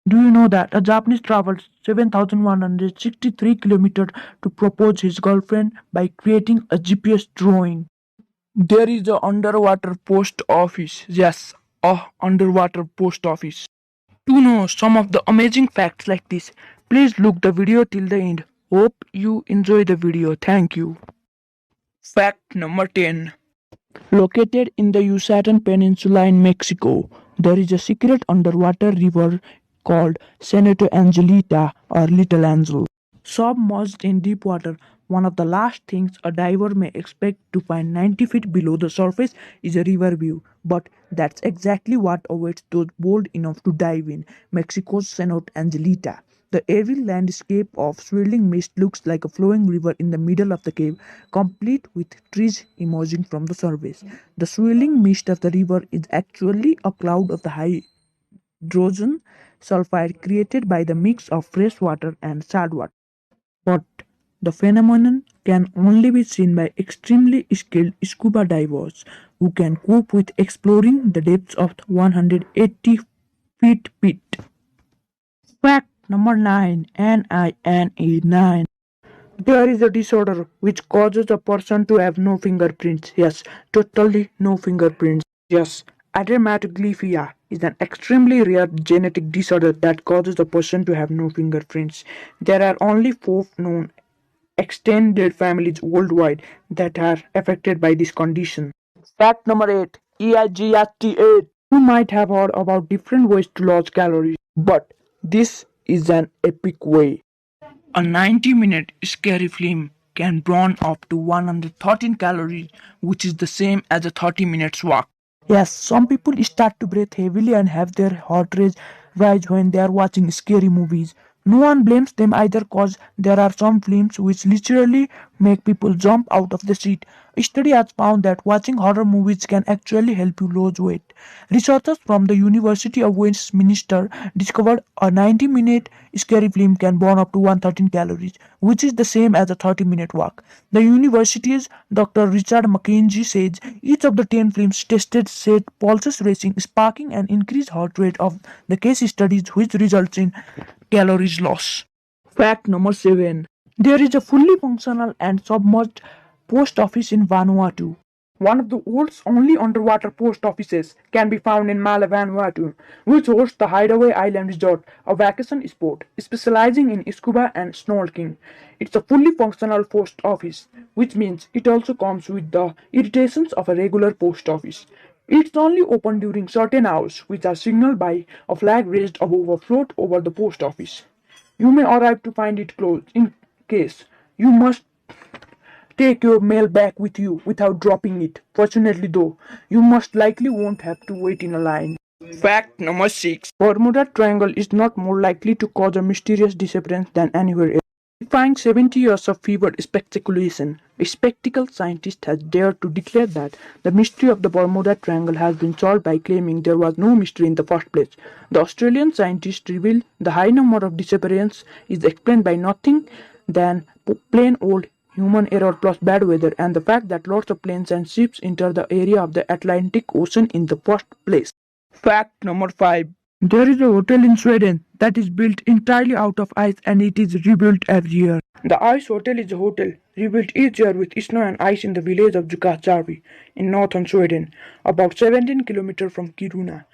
Do you know that a Japanese traveled 7,163 kilometers to propose his girlfriend by creating a GPS drawing? There is a underwater post office. Yes, a underwater post office. To know some of the amazing facts like this, please look the video till the end. Hope you enjoy the video. Thank you. Fact number 10. Located in the Yucatan Peninsula in Mexico, there is a secret underwater river called Senator Angelita or Little Angel. Submerged in deep water, one of the last things a diver may expect to find 90 feet below the surface is a river view. But that's exactly what awaits those bold enough to dive in Mexico's Cenote Angelita. The eerie landscape of swirling mist looks like a flowing river in the middle of the cave, complete with trees emerging from the surface. The swirling mist of the river is actually a cloud of the hydrogen sulfide created by the mix of fresh water and salt water. But the phenomenon can only be seen by extremely skilled scuba divers who can cope with exploring the depths of 180 feet pit. Fact number 9, NINE 9. There is a disorder which causes a person to have no fingerprints. Yes, totally no fingerprints. Yes, adermatoglyphia is an extremely rare genetic disorder that causes a person to have no fingerprints. There are only 4 known extended families worldwide that are affected by this condition. Fact number 8, EIGST8. You might have heard about different ways to lose calories, but this is an epic way. A 90-minute scary film can burn up to 113 calories, which is the same as a 30 minutes walk. Yes, some people start to breathe heavily and have their heart rate rise when they are watching scary movies. No one blames them either cause there are some films which literally make people jump out of the seat. A study has found that watching horror movies can actually help you lose weight. Researchers from the University of Westminster discovered a 90-minute scary film can burn up to 113 calories, which is the same as a 30-minute walk. The university's Dr. Richard McKenzie says each of the 10 films tested set pulses racing, sparking an increased heart rate of the case studies, which results in calories loss. Fact number 7. There is a fully functional and submerged post office in Vanuatu. One of the world's only underwater post offices can be found in Mala, Vanuatu, which hosts the Hideaway Island Resort, a vacation spot specializing in scuba and snorkeling. It's a fully functional post office, which means it also comes with the irritations of a regular post office. It's only open during certain hours, which are signaled by a flag raised above a float over the post office. You may arrive to find it closed. In case you must take your mail back with you without dropping it. Fortunately, though, you most likely won't have to wait in a line. Fact number 6. Bermuda Triangle is not more likely to cause a mysterious disappearance than anywhere else. Defying 70 years of fevered speculation, a spectacle scientist has dared to declare that the mystery of the Bermuda Triangle has been solved by claiming there was no mystery in the first place. The Australian scientist revealed the high number of disappearances is explained by nothing than plain old human error plus bad weather and the fact that lots of planes and ships enter the area of the Atlantic Ocean in the first place. Fact number 5. There is a hotel in Sweden that is built entirely out of ice and it is rebuilt every year. The Ice Hotel is a hotel rebuilt each year with snow and ice in the village of Jukkasjärvi in northern Sweden, about 17 kilometers from Kiruna.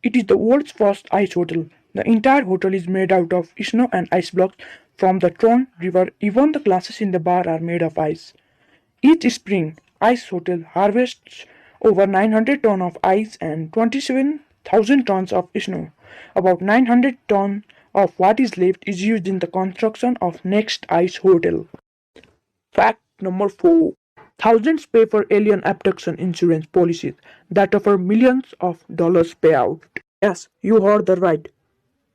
It is the world's first ice hotel. The entire hotel is made out of snow and ice blocks from the Tron River. Even the glasses in the bar are made of ice. Each spring, Ice Hotel harvests over 900 tons of ice and 27,000 tons of snow. About 900 tons of what is left is used in the construction of next Ice Hotel. Fact number 4. Thousands pay for alien abduction insurance policies that offer millions of dollars payout. Yes, you heard that right.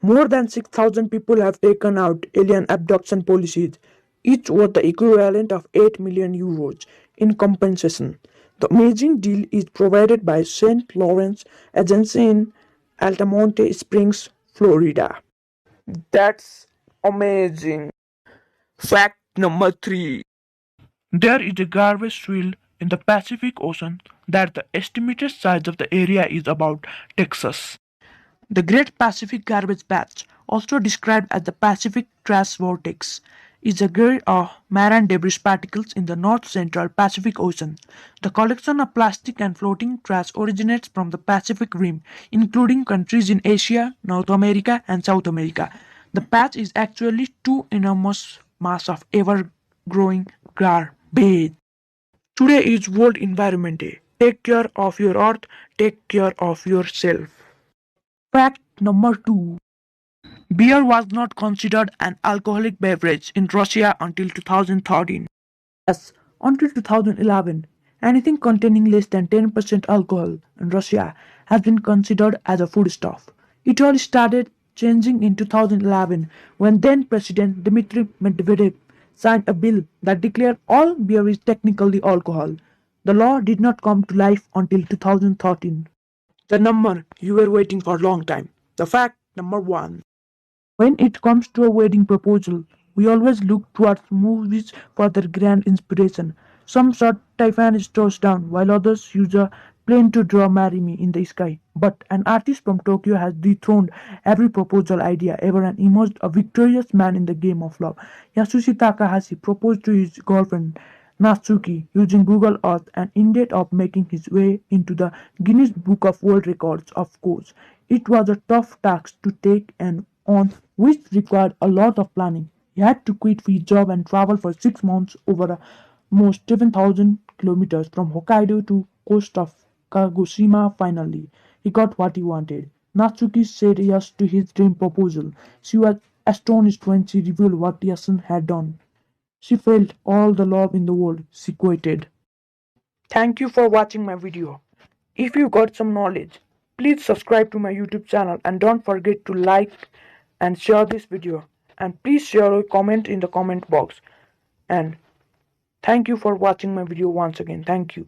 More than 6,000 people have taken out alien abduction policies, each worth the equivalent of 8 million euros in compensation. The amazing deal is provided by St. Lawrence Agency in Altamonte Springs, Florida. That's amazing. Fact number 3. There is a garbage field in the Pacific Ocean that the estimated size of the area is about Texas. The Great Pacific Garbage Patch, also described as the Pacific Trash Vortex, is a grid of marine debris particles in the north-central Pacific Ocean. The collection of plastic and floating trash originates from the Pacific Rim, including countries in Asia, North America, and South America. The patch is actually two enormous mass of ever-growing garbage. Today is World Environment Day. Take care of your earth, take care of yourself. Fact number 2. Beer was not considered an alcoholic beverage in Russia until 2013. Yes, until 2011, anything containing less than 10% alcohol in Russia has been considered as a foodstuff. It all started changing in 2011 when then President Dmitry Medvedev signed a bill that declared all beer is technically alcohol. The law did not come to life until 2013. The number you were waiting for a long time. The fact number 1. When it comes to a wedding proposal, we always look towards movies for their grand inspiration. Some shot Tiffany stars down, while others use a plane to draw "Marry Me" in the sky. But an artist from Tokyo has dethroned every proposal idea ever and emerged a victorious man in the game of love. Yasushi Takahashi proposed to his girlfriend Natsuki using Google Earth and ended up making his way into the Guinness Book of World Records, of course. It was a tough task to take and on which required a lot of planning. He had to quit his job and travel for 6 months over almost 7,000 kilometers from Hokkaido to coast of Kagoshima. Finally, he got what he wanted. Natsuki said yes to his dream proposal. She was astonished when she revealed what Yasun had done. She felt all the love in the world, she quoted. Thank you for watching my video. If you got some knowledge, please subscribe to my YouTube channel and don't forget to like and share this video. And please share a comment in the comment box. And thank you for watching my video once again. Thank you.